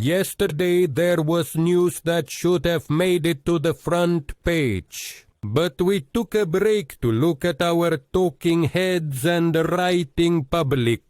Yesterday there was news that should have made it to the front page. But we took a break to look at our talking heads and writing public,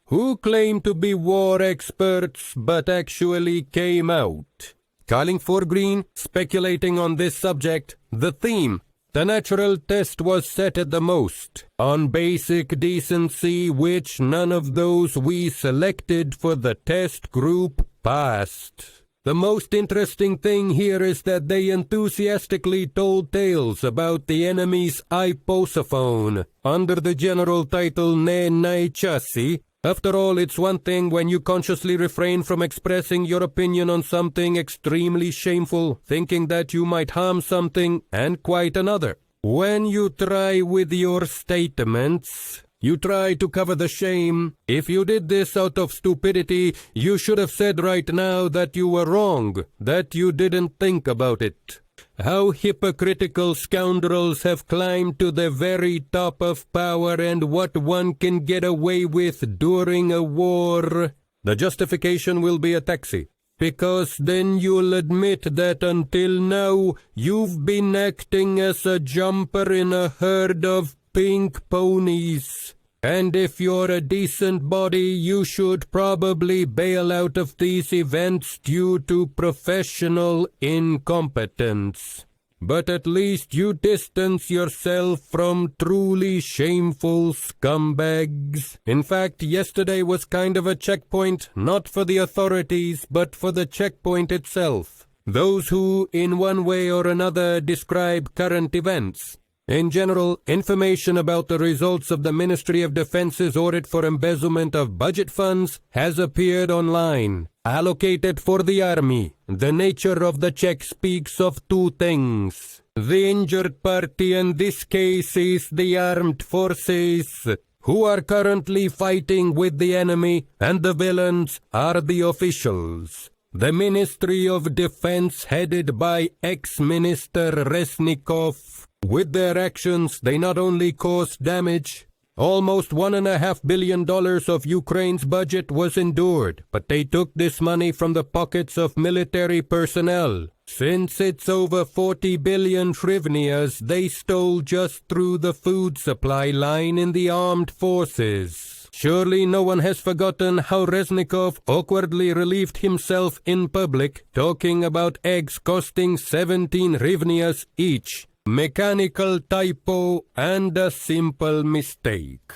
who claim to be war experts but actually came out. Calling for green, speculating on this subject, the theme, the natural test was set at the most, on basic decency, which none of those we selected for the test group passed. The most interesting thing here is that they enthusiastically told tales about the enemy's IPSO phone, under the general title ZYermak. After all, it's one thing when you consciously refrain from expressing your opinion on something extremely shameful, thinking that you might harm something, and quite another when you try with your statements. You try to cover the shame. If you did this out of stupidity, you should have said right now that you were wrong, that you didn't think about it. How hypocritical scoundrels have climbed to the very top of power and what one can get away with during a war. The justification will be a taxi, because then you'll admit that until now you've been acting as a jumper in a herd of pink ponies. And if you're a decent body, you should probably bail out of these events due to professional incompetence. But at least you distance yourself from truly shameful scumbags. In fact, yesterday was kind of a checkpoint, not for the authorities, but for the checkpoint itself. Those who, in one way or another, describe current events. In general, information about the results of the Ministry of Defense's audit for embezzlement of budget funds has appeared online. Allocated for the army. The nature of the check speaks of two things. The injured party in this case is the armed forces, who are currently fighting with the enemy, and the villains are the officials. The Ministry of Defense headed by ex-Minister Reznikov. With their actions, they not only caused damage. Almost $1.5 billion of Ukraine's budget was endured, but they took this money from the pockets of military personnel. Since it's over 40 billion hryvnias, they stole just through the food supply line in the armed forces. Surely no one has forgotten how Reznikov awkwardly relieved himself in public, talking about eggs costing 17 hryvnias each. Mechanical typo and a simple mistake.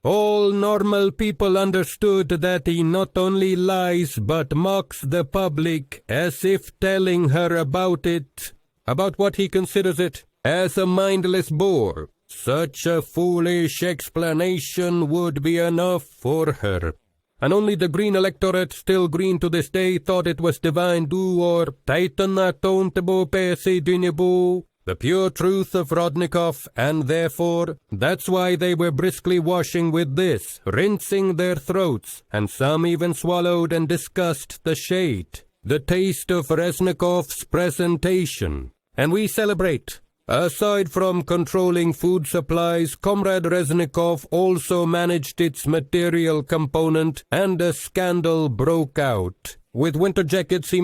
All normal people understood that he not only lies but mocks the public as if telling her about it, about what he considers it, as a mindless bore. Such a foolish explanation would be enough for her. And only the green electorate, still green to this day, thought it was divine do or taitanatonтebo pesi dunibu. The pure truth of Rodnikov, and therefore, that's why they were briskly washing with this, rinsing their throats, and some even swallowed and discussed the shade, the taste of Reznikov's presentation. And we celebrate. Aside from controlling food supplies, Comrade Reznikov also managed its material component, and a scandal broke out. With winter jackets he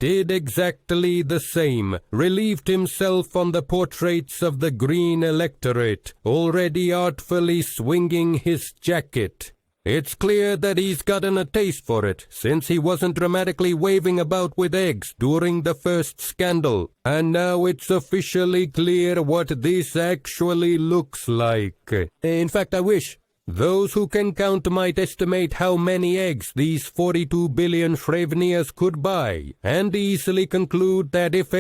did exactly the same, relieved himself on the portraits of the green electorate, already artfully swinging his jacket. It's clear that he's gotten a taste for it, since he wasn't dramatically waving about with eggs during the first scandal, and now it's officially clear what this actually looks like. In fact, I wish. Those who can count might estimate how many eggs these 42 billion hryvnias could buy, and easily conclude that if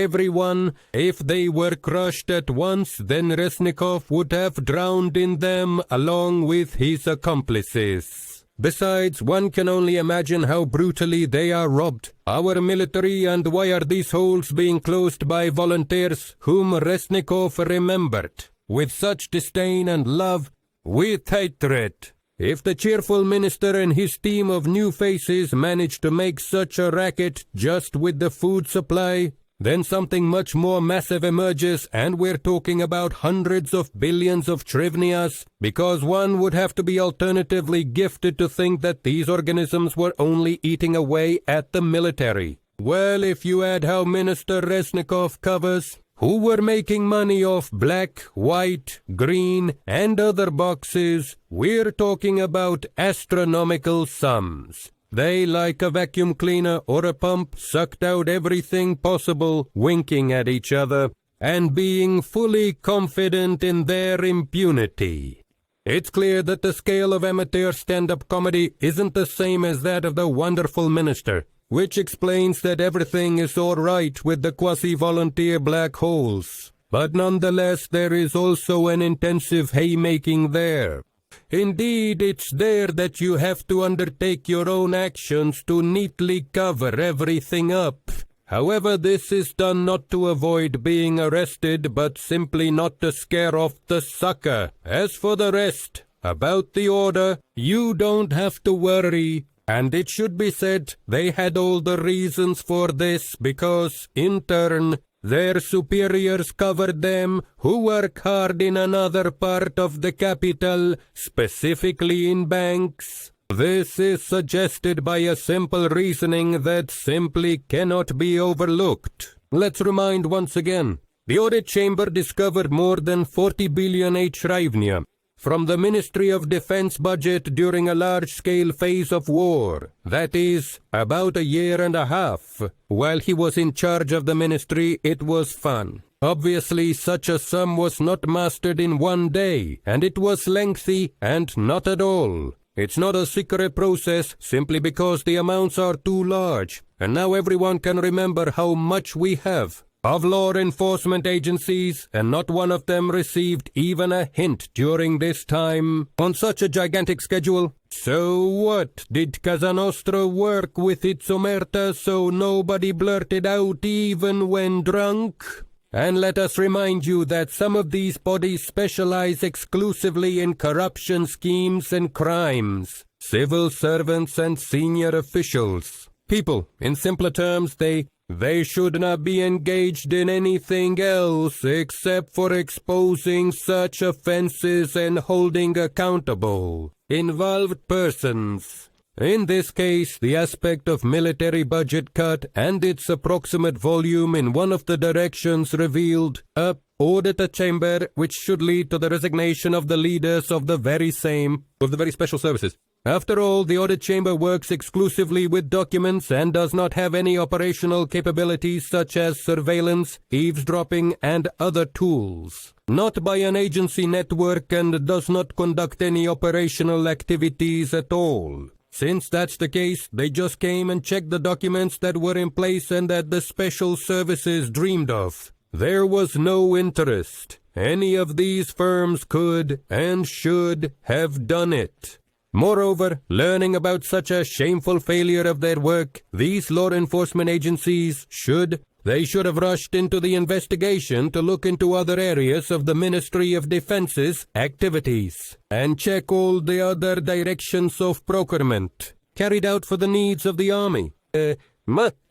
they were crushed at once, then Reznikov would have drowned in them along with his accomplices. Besides, one can only imagine how brutally they are robbed. Our military, and why are these holes being closed by volunteers whom Reznikov remembered with such disdain and love, with hatred. If the cheerful minister and his team of new faces managed to make such a racket just with the food supply, then something much more massive emerges, and we're talking about hundreds of billions of trivnias, because one would have to be alternatively gifted to think that these organisms were only eating away at the military. Well, if you add how Minister Reznikov covers, who were making money off black, white, green, and other boxes, we're talking about astronomical sums. They, like a vacuum cleaner or a pump, sucked out everything possible, winking at each other, and being fully confident in their impunity. It's clear that the scale of amateur stand-up comedy isn't the same as that of the wonderful minister, which explains that everything is all right with the quasi-volunteer black holes. But nonetheless, there is also an intensive haymaking there. Indeed, it's there that you have to undertake your own actions to neatly cover everything up. However, this is done not to avoid being arrested, but simply not to scare off the sucker. As for the rest, about the order, you don't have to worry. And it should be said, they had all the reasons for this, because, in turn, their superiors covered them who work hard in another part of the capital, specifically in banks. This is suggested by a simple reasoning that simply cannot be overlooked. Let's remind once again, the audit chamber discovered more than 40 billion hryvnia from the Ministry of Defense budget during a large-scale phase of war, that is, about a year and a half. While he was in charge of the ministry, it was fun. Obviously, such a sum was not mastered in one day, and it was lengthy and not at all. It's not a secret process simply because the amounts are too large, and now everyone can remember how much we have of law enforcement agencies, and not one of them received even a hint during this time on such a gigantic schedule. So what? Did Casa Nostra work with its omerta so nobody blurted out even when drunk? And let us remind you that some of these bodies specialize exclusively in corruption schemes and crimes. Civil servants and senior officials. People, in simpler terms, they should not be engaged in anything else except for exposing such offenses and holding accountable involved persons. In this case, the aspect of military budget cut and its approximate volume in one of the directions revealed a auditor chamber which should lead to the resignation of the leaders of the very special services. After all, the audit chamber works exclusively with documents and does not have any operational capabilities such as surveillance, eavesdropping, and other tools. Not by an agency network, and does not conduct any operational activities at all. Since that's the case, they just came and checked the documents that were in place and that the special services dreamed of. There was no interest. Any of these firms could and should have done it. Moreover, learning about such a shameful failure of their work, these law enforcement agencies should have rushed into the investigation to look into other areas of the Ministry of Defense's activities and check all the other directions of procurement carried out for the needs of the army.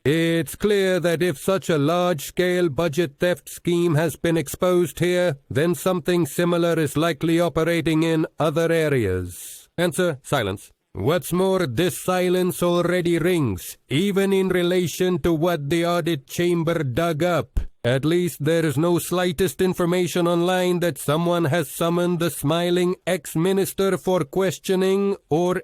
It's clear that if such a large-scale budget theft scheme has been exposed here, then something similar is likely operating in other areas. Answer, silence. What's more, this silence already rings, even in relation to what the audit chamber dug up. At least there is no slightest information online that someone has summoned the smiling ex-minister for questioning or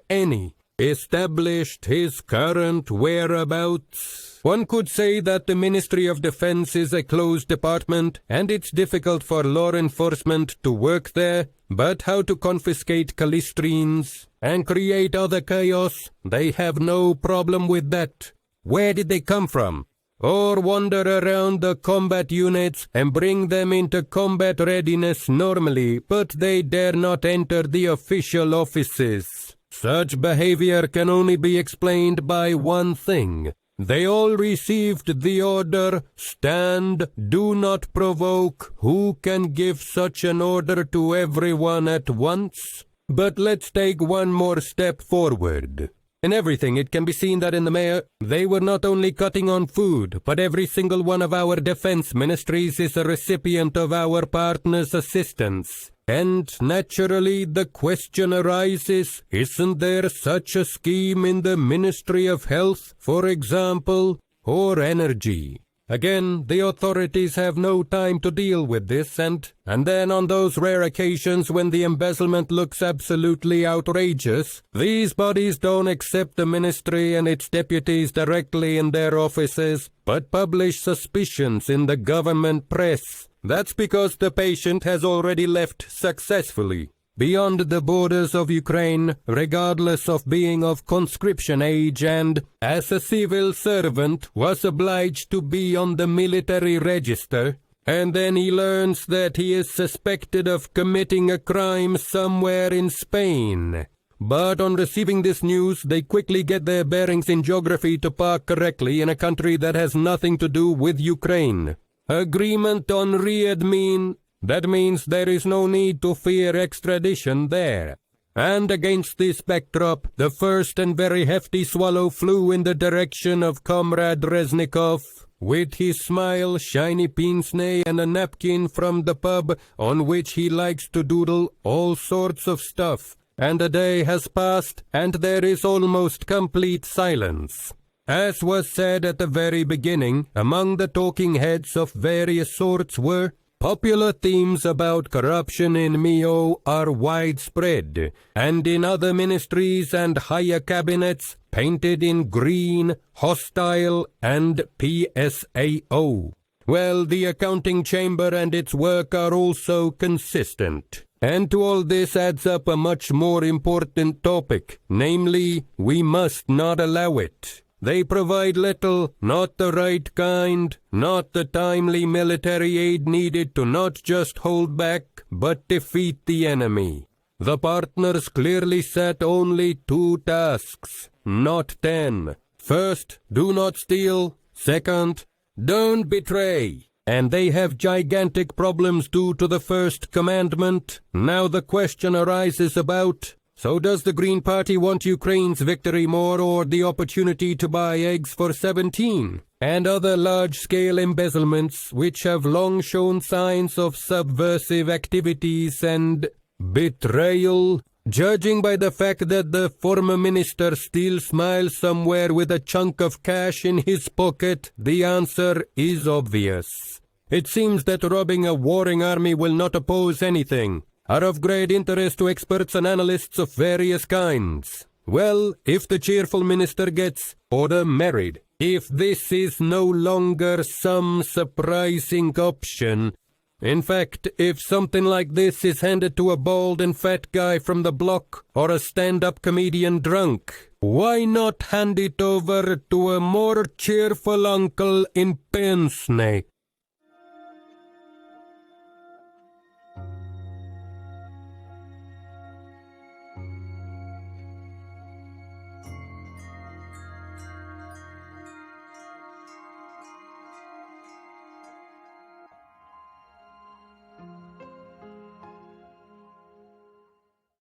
established his current whereabouts. One could say that the Ministry of Defense is a closed department, and it's difficult for law enforcement to work there, but how to confiscate Calistrines and create other chaos, they have no problem with that. Where did they come from? Or wander around the combat units and bring them into combat readiness normally, but they dare not enter the official offices. Such behavior can only be explained by one thing. They all received the order, stand, do not provoke. Who can give such an order to everyone at once? But let's take one more step forward. In everything, it can be seen that in the mayor, they were not only cutting on food, but every single one of our defense ministries is a recipient of our partners' assistance. And naturally, the question arises, isn't there such a scheme in the Ministry of Health, for example, or Energy? Again, the authorities have no time to deal with this, and then on those rare occasions when the embezzlement looks absolutely outrageous, these bodies don't accept the ministry and its deputies directly in their offices, but publish suspicions in the government press. That's because the patient has already left successfully beyond the borders of Ukraine, regardless of being of conscription age, and, as a civil servant, was obliged to be on the military register, and then he learns that he is suspected of committing a crime somewhere in Spain. But on receiving this news, they quickly get their bearings in geography to park correctly in a country that has nothing to do with Ukraine. Agreement on readmin. That means there is no need to fear extradition there. And against this backdrop, the first and very hefty swallow flew in the direction of Comrade Reznikov, with his smile, shiny pince-nez, and a napkin from the pub on which he likes to doodle all sorts of stuff. And a day has passed, and there is almost complete silence. As was said at the very beginning, among the talking heads of various sorts were popular themes about corruption in MEO are widespread, and in other ministries and higher cabinets, painted in green, hostile, and PSAO. Well, the accounting chamber and its work are also consistent. And to all this adds up a much more important topic, namely, we must not allow it. They provide little, not the right kind, not the timely military aid needed to not just hold back, but defeat the enemy. The partners clearly set only 2 tasks, not 10. First, do not steal. Second, don't betray. And they have gigantic problems due to the first commandment. Now the question arises about, so does the Green Party want Ukraine's victory more, or the opportunity to buy eggs for 17? And other large-scale embezzlements which have long shown signs of subversive activities and betrayal? Judging by the fact that the former minister still smiles somewhere with a chunk of cash in his pocket, the answer is obvious. It seems that robbing a warring army will not oppose anything, are of great interest to experts and analysts of various kinds. Well, if the cheerful minister gets order married, if this is no longer some surprising option, in fact, if something like this is handed to a bald and fat guy from the block or a stand-up comedian drunk, why not hand it over to a more cheerful uncle in pince-nez?